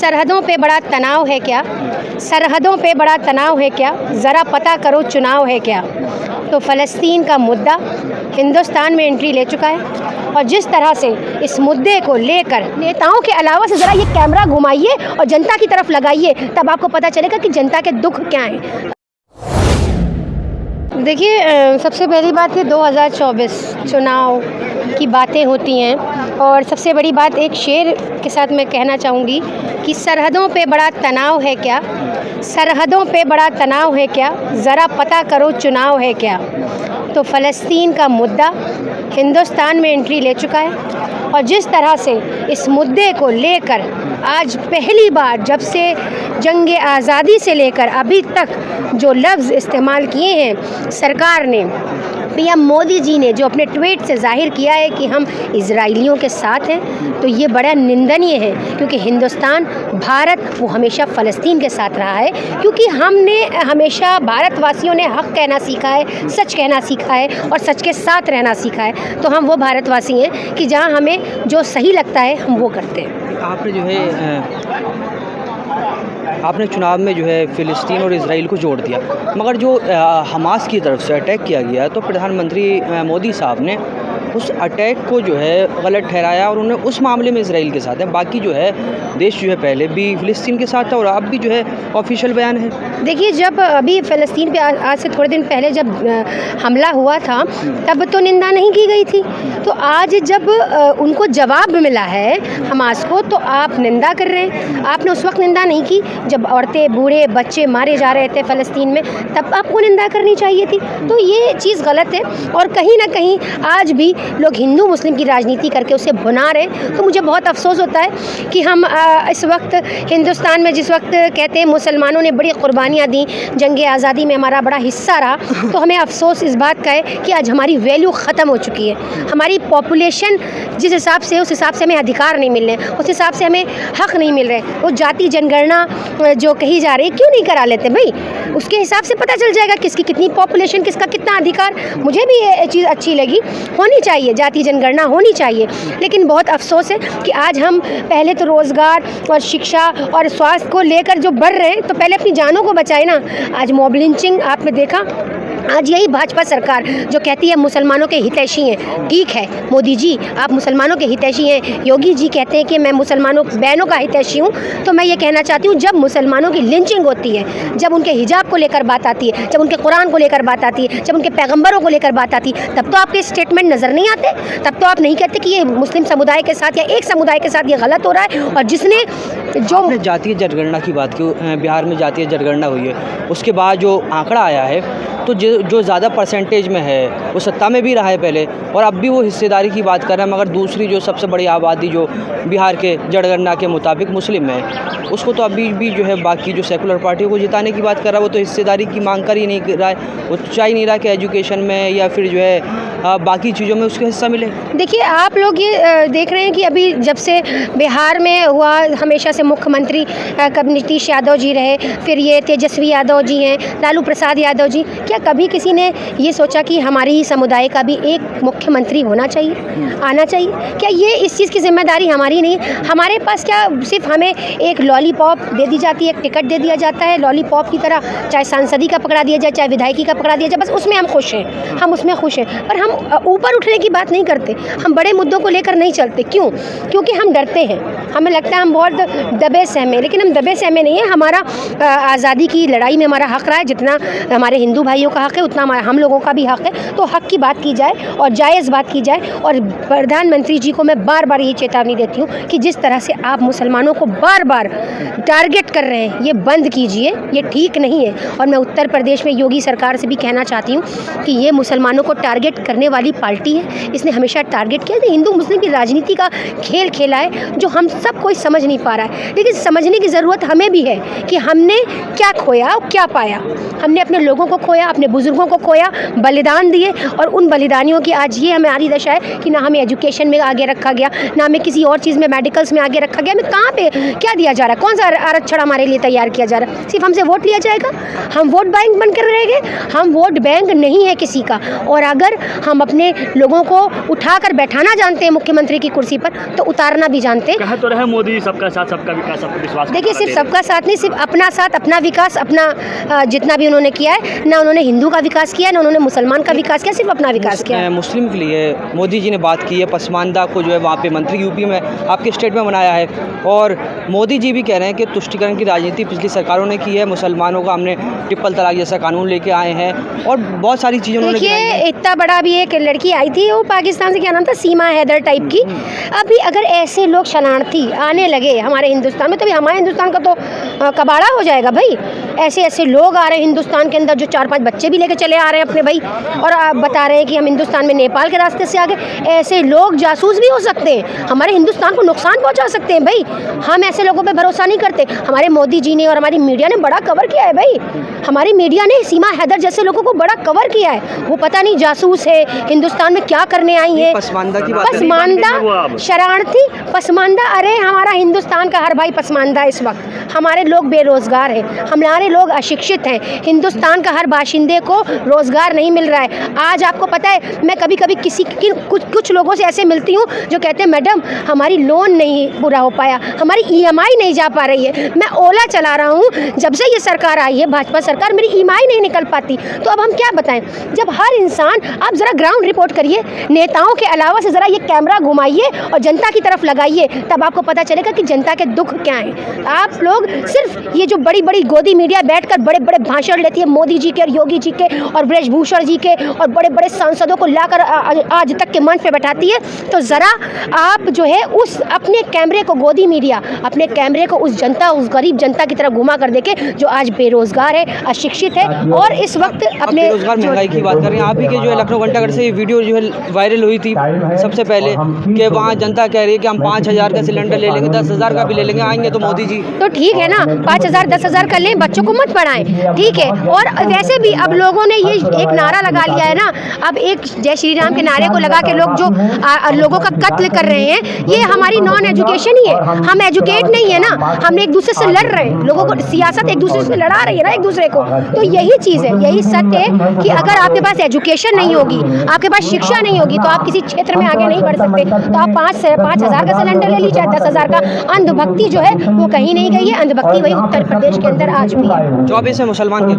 सरहदों पे बड़ा तनाव है क्या? सरहदों पे बड़ा तनाव है क्या? ज़रा पता करो चुनाव है क्या? तो फ़लस्तीन का मुद्दा हिंदुस्तान में एंट्री ले चुका है और जिस तरह से इस मुद्दे को लेकर नेताओं के अलावा से ज़रा ये कैमरा घुमाइए और जनता की तरफ लगाइए, तब आपको पता चलेगा कि जनता के दुख क्या हैं। देखिए, सबसे पहली बात है 2024 चुनाव की बातें होती हैं और सबसे बड़ी बात एक शेर के साथ मैं कहना चाहूँगी कि सरहदों पे बड़ा तनाव है क्या? सरहदों पे बड़ा तनाव है क्या? ज़रा पता करो चुनाव है क्या? तो फ़लस्तीन का मुद्दा हिंदुस्तान में एंट्री ले चुका है और जिस तरह से इस मुद्दे को लेकर आज पहली बार जब से जंग आज़ादी से लेकर अभी तक जो लफ्ज़ इस्तेमाल किए हैं सरकार ने, पीएम मोदी जी ने जो अपने ट्वीट से जाहिर किया है कि हम इजराइलियों के साथ हैं, तो ये बड़ा निंदनीय है क्योंकि हिंदुस्तान, भारत वो हमेशा फ़लस्तीन के साथ रहा है। क्योंकि हमने हमेशा, भारतवासियों ने हक़ कहना सीखा है, सच कहना सीखा है और सच के साथ रहना सीखा है। तो हम वो भारतवासी हैं कि जहाँ हमें जो सही लगता है हम वो करते हैं। आपने जो है आपने चुनाव में जो है फ़िलिस्तीन और इजराइल को जोड़ दिया, मगर जो हमास की तरफ से अटैक किया गया तो प्रधानमंत्री मोदी साहब ने उस अटैक को जो है गलत ठहराया और उन्होंने उस मामले में इजराइल के साथ है। बाकी जो है देश जो है पहले भी फ़िलिस्तीन के साथ था और अब भी जो है ऑफिशियल बयान है। देखिए, जब अभी फ़लस्तीन पे आज से थोड़े दिन पहले जब हमला हुआ था तब तो निंदा नहीं की गई थी, तो आज जब उनको जवाब मिला है हमास को तो आप निंदा कर रहे हैं। आपने उस वक्त निंदा नहीं की जब औरतें, बूढ़े, बच्चे मारे जा रहे थे फ़लस्तीन में, तब आपको निंदा करनी चाहिए थी। तो ये चीज़ गलत है और कहीं ना कहीं आज भी लोग हिंदू मुस्लिम की राजनीति करके उसे भुना रहे हैं। तो मुझे बहुत अफसोस होता है कि हम इस वक्त हिंदुस्तान में जिस वक्त कहते हैं मुसलमानों ने बड़ी कुर्बानियाँ दी, जंग आज़ादी में हमारा बड़ा हिस्सा रहा, तो हमें अफसोस इस बात का है कि आज हमारी वैल्यू ख़त्म हो चुकी है। हमारी पॉपुलेशन जिस हिसाब से, उस हिसाब से हमें अधिकार नहीं मिल रहे, उस हिसाब से हमें हक़ नहीं मिल रहे। वो जाति जनगणना जो कही जा रही है क्यों नहीं करा लेते भाई? उसके हिसाब से पता चल जाएगा किसकी कितनी पॉपुलेशन, किसका कितना अधिकार। मुझे भी ये चीज़ अच्छी लगी, होनी चाहिए, जाति जनगणना होनी चाहिए। लेकिन बहुत अफसोस है कि आज हम पहले तो रोज़गार और शिक्षा और स्वास्थ्य को लेकर जो बढ़ रहे हैं, तो पहले अपनी जानों को बचाए ना। आज मॉब लिंचिंग आपने देखा, आज यही भाजपा सरकार जो कहती है मुसलमानों के हितैषी हैं। ठीक है मोदी जी, आप मुसलमानों के हितैषी हैं। योगी जी कहते हैं कि मैं मुसलमानों बहनों का हितैषी हूँ। तो मैं ये कहना चाहती हूँ, जब मुसलमानों की लिंचिंग होती है, जब उनके हिजाब को लेकर बात आती है, जब उनके कुरान को लेकर बात आती है, जब उनके पैगम्बरों को लेकर बात आती है, तब तो आपके स्टेटमेंट नज़र नहीं आते। तब तो आप नहीं कहते कि ये मुस्लिम समुदाय के साथ या एक समुदाय के साथ ये गलत हो रहा है। और जिसने जो जातीय जनगणना की बात की, बिहार में जातीय जनगणना हुई है, उसके बाद जो आंकड़ा आया है तो जो ज़्यादा परसेंटेज में है वो सत्ता में भी रहा है पहले, और अब भी वो हिस्सेदारी की बात कर रहा है। मगर दूसरी जो सबसे बड़ी आबादी जो बिहार के जनगणना के मुताबिक मुस्लिम है, उसको तो अभी भी जो है बाकी जो सेकुलर पार्टियों को जिताने की बात कर रहा है, वो तो हिस्सेदारी की मांग कर ही नहीं रहा है। वो चाह ही नहीं रहा कि एजुकेशन में या फिर जो है बाकी चीज़ों में उसका हिस्सा मिले। देखिए, आप लोग ये देख रहे हैं कि अभी जब से बिहार में हुआ, हमेशा से मुख्यमंत्री नीतीश यादव जी रहे, फिर ये तेजस्वी यादव जी हैं, लालू प्रसाद यादव जी। क्या कभी किसी ने ये सोचा कि हमारे ही समुदाय का भी एक मुख्यमंत्री होना चाहिए, आना चाहिए? क्या ये इस चीज़ की जिम्मेदारी हमारी नहीं? हमारे पास क्या सिर्फ हमें एक लॉलीपॉप दे दी जाती है, एक टिकट दे दिया जाता है लॉलीपॉप की तरह, चाहे सांसदी का पकड़ा दिया जाए, चाहे विधायकी का पकड़ा दिया जाए, बस उसमें हम खुश हैं, हम उसमें खुश हैं। पर हम ऊपर उठने की बात नहीं करते, हम बड़े मुद्दों को लेकर नहीं चलते। क्यों? क्योंकि हम डरते हैं, हमें लगता है हम बहुत दबे सहमे। लेकिन हम दबे सहमे नहीं है। हमारा आज़ादी की लड़ाई में हमारा हक़ रहा है, जितना हमारे हिंदू भाइयों का हक़ है उतना हम लोगों का भी हक़ है। तो हक़ की बात की जाए और जायज़ बात की जाए। और प्रधानमंत्री जी को मैं बार बार ये चेतावनी देती हूँ कि जिस तरह से आप मुसलमानों को बार बार टारगेट कर रहे हैं, ये बंद कीजिए, ये ठीक नहीं है। और मैं उत्तर प्रदेश में योगी सरकार से भी कहना चाहती हूँ कि ये मुसलमानों को टारगेट करने वाली पार्टी है। इसने हमेशा टारगेट किया है, हिंदू मुस्लिम की राजनीति का खेल खेला है जो हम सब कोई समझ नहीं पा रहा है। लेकिन समझने की ज़रूरत हमें भी है कि हमने क्या खोया और क्या पाया। हमने अपने लोगों को खोया, अपने बुजुर्गों को खोया, बलिदान दिए, और उन बलिदानियों की आज ये हमारी दशा है कि ना हमें एजुकेशन में आगे रखा गया, ना हमें किसी और चीज़ में, मेडिकल्स में आगे रखा गया। हमें कहाँ पे क्या दिया जा रहा है? कौन सा आरक्षण हमारे लिए तैयार किया जा रहा है? सिर्फ हमसे वोट लिया जाएगा? हम वोट बैंक बनकर रहेंगे? हम वोट बैंक नहीं है किसी का। और अगर हम हम अपने लोगों को उठाकर बैठाना जानते हैं मुख्यमंत्री की कुर्सी पर, तो उतारना भी जानते हैं। कहा तो रहे मोदी सबका साथ सबका विकास सबका विश्वास। देखिए, सिर्फ सबका साथ नहीं, सिर्फ अपना साथ अपना विकास, अपना जितना भी उन्होंने किया है, ना उन्होंने हिंदू का विकास किया, ना उन्होंने मुसलमान का विकास किया, सिर्फ अपना विकास किया है। मुस्लिम के लिए मोदी जी ने बात की है, पसमानदा को जो है वहाँ पे मंत्री यूपी में आपके स्टेट में बनाया है, और मोदी जी भी कह रहे हैं कि तुष्टीकरण की राजनीति पिछली सरकारों ने की है, मुसलमानों का हमने ट्रिपल तलाक जैसा कानून लेके आए हैं, और बहुत सारी चीज़ें उन्होंने। देखिए, इतना बड़ा भी एक लड़की आई थी, वो पाकिस्तान से, क्या नाम था, सीमा हैदर टाइप की। अभी अगर ऐसे लोग शरणार्थी आने लगे हमारे हिंदुस्तान में, तो हमारे हिंदुस्तान का तो कबाड़ा हो जाएगा भाई। ऐसे ऐसे लोग आ रहे हैं हिंदुस्तान के अंदर, जो 4-5 बच्चे भी लेके चले आ रहे हैं अपने भाई, और आप बता रहे हैं कि हम हिंदुस्तान में नेपाल के रास्ते से आ गए। ऐसे लोग जासूस भी हो सकते हैं, हमारे हिंदुस्तान को नुकसान पहुंचा सकते हैं भाई। हम ऐसे लोगों पे भरोसा नहीं करते। हमारे मोदी जी ने और हमारी मीडिया ने बड़ा कवर किया है भाई, हमारी मीडिया ने सीमा हैदर जैसे लोगों को बड़ा कवर किया है। वो पता नहीं जासूस है, हिंदुस्तान में क्या करने आई है, पसमानदा की बात, पसमानदा, शरारती, पसमानदा। अरे हमारा हिंदुस्तान का हर भाई पसमानदा इस वक्त। हमारे लोग बेरोजगार हैं, हमारे लोग अशिक्षित हैं, हिंदुस्तान का हर बाशिंदे को रोजगार नहीं मिल रहा है। आज आपको पता है, मैं कभी कभी कुछ लोगों से ऐसे मिलती हूँ जो कहते हैं मैडम हमारी लोन नहीं पूरा हो पाया, हमारी EMI नहीं जा पा रही है। मैं ओला चला रहा हूँ, जब से ये सरकार आई है, भाजपा सरकार, मेरी EMI नहीं निकल पाती। तो अब हम क्या बताएं? जब हर इंसान, आप ज़रा ग्राउंड रिपोर्ट करिए, नेताओं के अलावा से ज़रा ये कैमरा घुमाइए और जनता की तरफ लगाइए, तब आपको पता चलेगा कि जनता के दुख क्या हैं। आप लोग सिर्फ ये जो बड़ी बड़ी गोदी मीडिया बैठकर बड़े बड़े भाषण लेती है, मोदी जी के और योगी जी के और ब्रजभूषण जी के, और बड़े बड़े सांसदों को लाकर आज तक के मंच पे बैठाती है, तो ज़रा आप जो है उस अपने कैमरे को, गोदी मीडिया अपने कैमरे को उस जनता, उस गरीब जनता की तरफ घुमा कर देखे, जो आज बेरोजगार है, अशिक्षित है, और इस वक्त अपने बेरोजगार, महंगाई की बात कर रहे हैं। आप ही के जो है लखनऊ घंटाघर से ये वीडियो जो है वायरल हुई थी सबसे पहले, कि वहाँ जनता कह रही है कि हम 5,000 का सिलेंडर ले लेंगे, 10,000 का भी ले लेंगे, आएंगे तो मोदी जी। तो ठीक है ना, 5,000 10,000 का लें, बच्चों को मत पढ़ाएं, ठीक है। और वैसे भी अब लोगों ने ये एक नारा लगा लिया है ना, अब एक जय श्री राम के नारे को लगा के लोग जो लोगों का कत्ल कर रहे हैं, ये हमारी नॉन एजुकेशन ही है। हम एजुकेट नहीं है ना, हम एक दूसरे से लड़ रहे हैं, लोगों को सियासत एक दूसरे से लड़ा रही है ना एक दूसरे को। तो यही चीज़ है, यही सत्य है कि अगर आपके पास एजुकेशन नहीं होगी, आपके पास शिक्षा नहीं होगी, तो आप किसी क्षेत्र में आगे नहीं बढ़ सकते। तो आप 5,000 का सिलेंडर ले लीजिए, 10,000 का। अंधभक्ति जो है वो कहीं नहीं गई है, अंधभक्ति वही उत्तर प्रदेश के अंदर आज भी है। 24 में मुसलमान के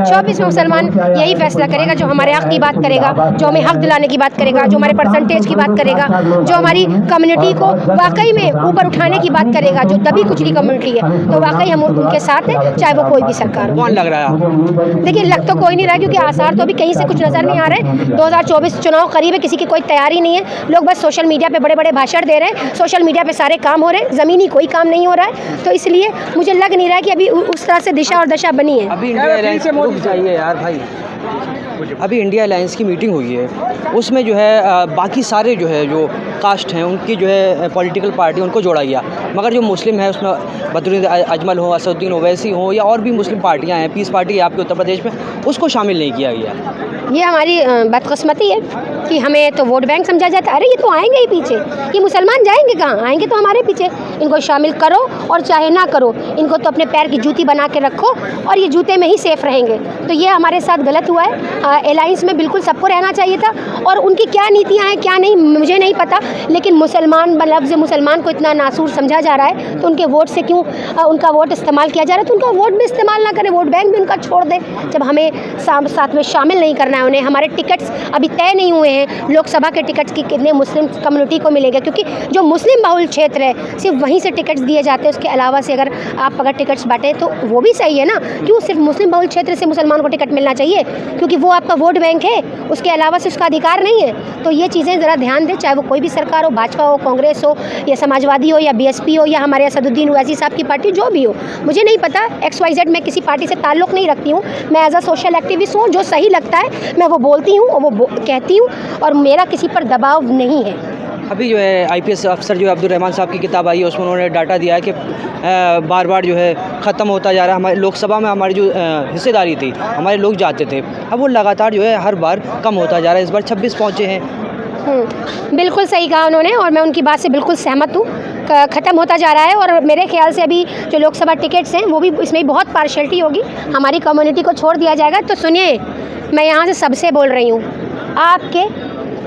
24 में मुसलमान यही फैसला करेगा, जो हमारे हक की बात करेगा, जो हमें हक दिलाने की बात करेगा, जो हमारे परसेंटेज की बात करेगा, जो हमारी कम्युनिटी को वाकई में ऊपर उठाने की बात करेगा, जो दबी कुचली कम्युनिटी है, तो वाकई हम उनके साथ हैं, चाहे वो कोई भी सरकार हो। कौन लग रहा है? देखिए, लग तो कोई नहीं रहा, क्योंकि आसार तो अभी कहीं से कुछ नज़र नहीं आ रहे। 2024 चुनाव करीब है, किसी की कोई तैयारी नहीं है, लोग बस सोशल मीडिया पे बड़े बड़े भाषण दे रहे हैं, सोशल मीडिया पे सारे काम हो रहे हैं, ज़मीनी कोई काम नहीं हो रहा है। तो इसलिए मुझे लग नहीं रहा कि अभी उस तरह से दिशा और दशा बनी है। अभी इंडिया अलायंस, रुक जाइए यार भाई, अभी इंडिया अलायंस की मीटिंग हुई है, उसमें जो है बाकी सारे जो है जो कास्ट हैं उनकी जो है पॉलिटिकल पार्टी उनको जोड़ा गया, मगर जो मुस्लिम है उसमें बदरुद्दीन अजमल हो, असदुद्दीन ओवैसी हो, या और भी मुस्लिम पार्टियां हैं, पीस पार्टी है आपके उत्तर प्रदेश में, उसको शामिल नहीं किया गया। ये हमारी बदकिस्मती है कि हमें तो वोट बैंक समझा जाता है। अरे ये तो आएंगे ही पीछे, ये मुसलमान जाएंगे कहाँ? आएंगे तो हमारे पीछे। इनको शामिल करो और चाहे ना करो, इनको तो अपने पैर की जूती बना के रखो और ये जूते में ही सेफ रहेंगे। तो ये हमारे साथ गलत हुआ है। अलायंस में बिल्कुल सबको रहना चाहिए था, और उनकी क्या नीतियाँ हैं क्या नहीं मुझे नहीं पता, लेकिन मुसलमान लफ्ज़ मुसलमान को इतना नासूर समझा जा रहा है, तो उनके वोट से क्यों उनका वोट इस्तेमाल किया जा रहा है? तो उनका वोट भी इस्तेमाल ना करें, वोट बैंक भी उनका छोड़ दें। जब हमें साथ में शामिल नहीं करना है उन्हें, हमारे टिकट्स अभी तय नहीं हुए हैं, लोकसभा के टिकट्स की कितने मुस्लिम कम्युनिटी को मिलेगा, क्योंकि जो मुस्लिम बहुल क्षेत्र है सिर्फ वहीं से टिकट्स दिए जाते हैं। उसके अलावा से अगर आप टिकट्स बांटें तो वो भी सही है ना, क्यों सिर्फ मुस्लिम बहुल क्षेत्र से मुसलमान को टिकट मिलना चाहिए? क्योंकि वो आपका वोट बैंक है, उसके अलावा से उसका अधिकार नहीं है। तो ये चीज़ें ज़रा ध्यान दें, चाहे वो कोई भी सरकार हो, भाजपा हो, कांग्रेस हो, या समाजवादी हो, या BSP हो, या हमारे असदुद्दीन ओवैसी साहब की पार्टी, जो भी हो, मुझे नहीं पता। XYZ मैं किसी पार्टी से ताल्लुक़ नहीं रखती हूँ, मैं एज अ सोशल एक्टिविस्ट हूँ, जो सही लगता है मैं वो बोलती हूँ और वो कहती हूँ, और मेरा किसी पर दबाव नहीं है। अभी जो है IPS अफसर जो अब्दुल रहमान साहब की किताब आई है, उसमें उन्होंने डाटा दिया है कि बार बार जो है ख़त्म होता जा रहा है। हमारे लोकसभा में हमारी जो हिस्सेदारी थी, हमारे लोग जाते थे, अब वो लगातार जो है हर बार कम होता जा रहा है। इस बार 26 पहुँचे हैं। बिल्कुल सही कहा उन्होंने, और मैं उनकी बात से बिल्कुल सहमत हूँ। ख़त्म होता जा रहा है, और मेरे ख्याल से अभी जो लोकसभा टिकट्स हैं वो भी इसमें बहुत पार्शलिटी होगी, हमारी कम्युनिटी को छोड़ दिया जाएगा। तो सुनिए, मैं यहाँ से सबसे बोल रही हूँ, आपके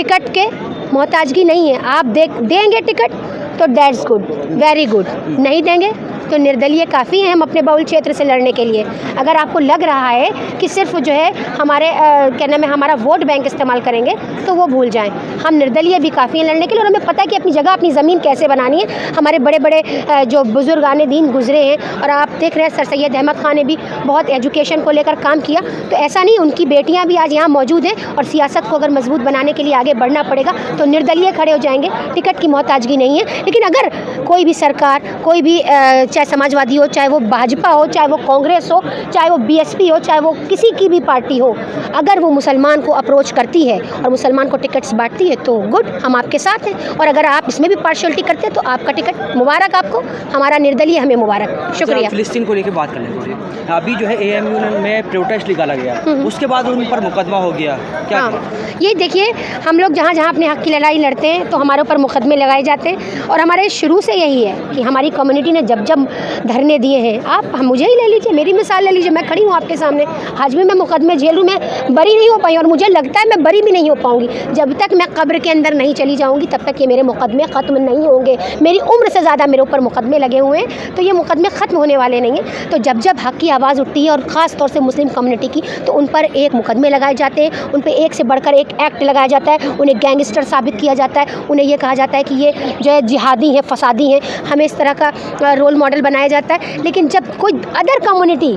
टिकट के मोहताजगी नहीं है। आप देंगे टिकट तो दैट्स गुड, वेरी गुड। नहीं देंगे तो निर्दलीय काफ़ी हैं हम अपने बाउल क्षेत्र से लड़ने के लिए। अगर आपको लग रहा है कि सिर्फ जो है हमारे क्या नाम है हमारा वोट बैंक इस्तेमाल करेंगे तो वो भूल जाएं। हम निर्दलीय भी काफ़ी हैं लड़ने के लिए और हमें पता है कि अपनी जगह अपनी ज़मीन कैसे बनानी है। हमारे बड़े बड़े जो बुजुर्गाने दीन गुजरे हैं और आप देख रहे हैं सर सैयद अहमद खान ने भी बहुत एजुकेशन को लेकर काम किया। तो ऐसा नहीं, उनकी बेटियाँ भी आज यहाँ मौजूद हैं और सियासत को अगर मजबूत बनाने के लिए आगे बढ़ना पड़ेगा तो निर्दलीय खड़े हो जाएंगे। टिकट की मोहताजगी नहीं है। लेकिन अगर कोई भी सरकार, कोई भी चाहे समाजवादी हो, चाहे वो भाजपा हो, चाहे वो कांग्रेस हो, चाहे वो बीएसपी हो, चाहे वो किसी की भी पार्टी हो, अगर वो मुसलमान को अप्रोच करती है और मुसलमान को टिकट्स बांटती है तो गुड, हम आपके साथ हैं। और अगर आप इसमें भी पार्शियलिटी करते हैं तो आपका टिकट मुबारक आपको, हमारा निर्दलीय हमें मुबारक। शुक्रिया। फिलिस्तीन को लेकर बात कर लेते हैं। अभी जो है AMU में प्रोटेस्ट निकाला गया, उसके बाद उन पर मुकदमा हो गया, क्या? हाँ, ये देखिए, हम लोग जहाँ जहाँ अपने हक़ की लड़ाई लड़ते हैं तो हमारे ऊपर मुकदमे लगाए जाते हैं और हमारे शुरू से यही है कि हमारी कम्युनिटी ने जब जब धरने दिए हैं, आप मुझे ही ले लीजिए, मेरी मिसाल ले लीजिए, मैं खड़ी हूँ आपके सामने, आज भी मैं मुकदमे झेलूँ, मैं बरी नहीं हो पाई और मुझे लगता है मैं बरी भी नहीं हो पाऊँगी। जब तक मैं कब्र के अंदर नहीं चली जाऊँगी तब तक ये मेरे मुकदमे ख़त्म नहीं होंगे। मेरी उम्र से ज़्यादा मेरे ऊपर मुकदमे लगे हुए हैं तो ये मुकदमे ख़त्म होने वाले नहीं हैं। तो जब जब हक़ की आवाज़ उठती है और ख़ास तौर से मुस्लिम कम्युनिटी की, तो उन पर एक मुकदमे लगाए जाते हैं, उन पर एक से बढ़कर एक एक्ट लगाया जाता है, उन्हें गैंगस्टर साबित किया जाता है, उन्हें ये कहा जाता है कि ये जो है जिहादी हैं, फसादी हैं, हमें इस तरह का रोल मॉडल बनाया जाता है। लेकिन जब कोई अदर कम्युनिटी,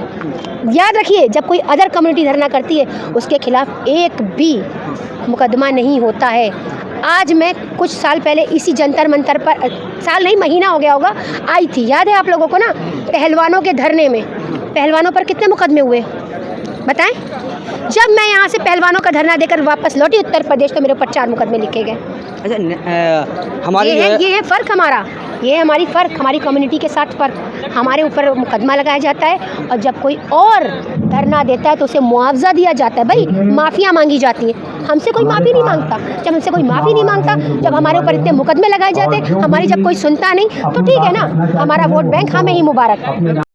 याद रखिए, जब कोई अदर कम्युनिटी धरना करती है उसके खिलाफ एक भी मुकदमा नहीं होता है। आज मैं कुछ साल पहले इसी जंतर मंतर पर, साल नहीं महीना हो गया होगा, आई थी, याद है आप लोगों को ना, पहलवानों के धरने में पहलवानों पर कितने मुकदमे हुए बताएं? जब मैं यहाँ से पहलवानों का धरना देकर वापस लौटी उत्तर प्रदेश तो मेरे ऊपर 4 मुकदमे लिखे गए। अच्छा, हमारी ये है फ़र्क हमारा, ये हमारी फ़र्क, हमारी कम्युनिटी के साथ फ़र्क। हमारे ऊपर मुकदमा लगाया जाता है और जब कोई और धरना देता है तो उसे मुआवजा दिया जाता है। भाई, माफ़ियाँ मांगी जाती हैं, हमसे कोई माफ़ी नहीं मांगता। जब हमसे कोई माफ़ी नहीं मांगता, जब हमारे ऊपर इतने मुकदमे लगाए जाते, हमारी जब कोई सुनता नहीं, तो ठीक है ना, हमारा वोट बैंक हमें ही मुबारक।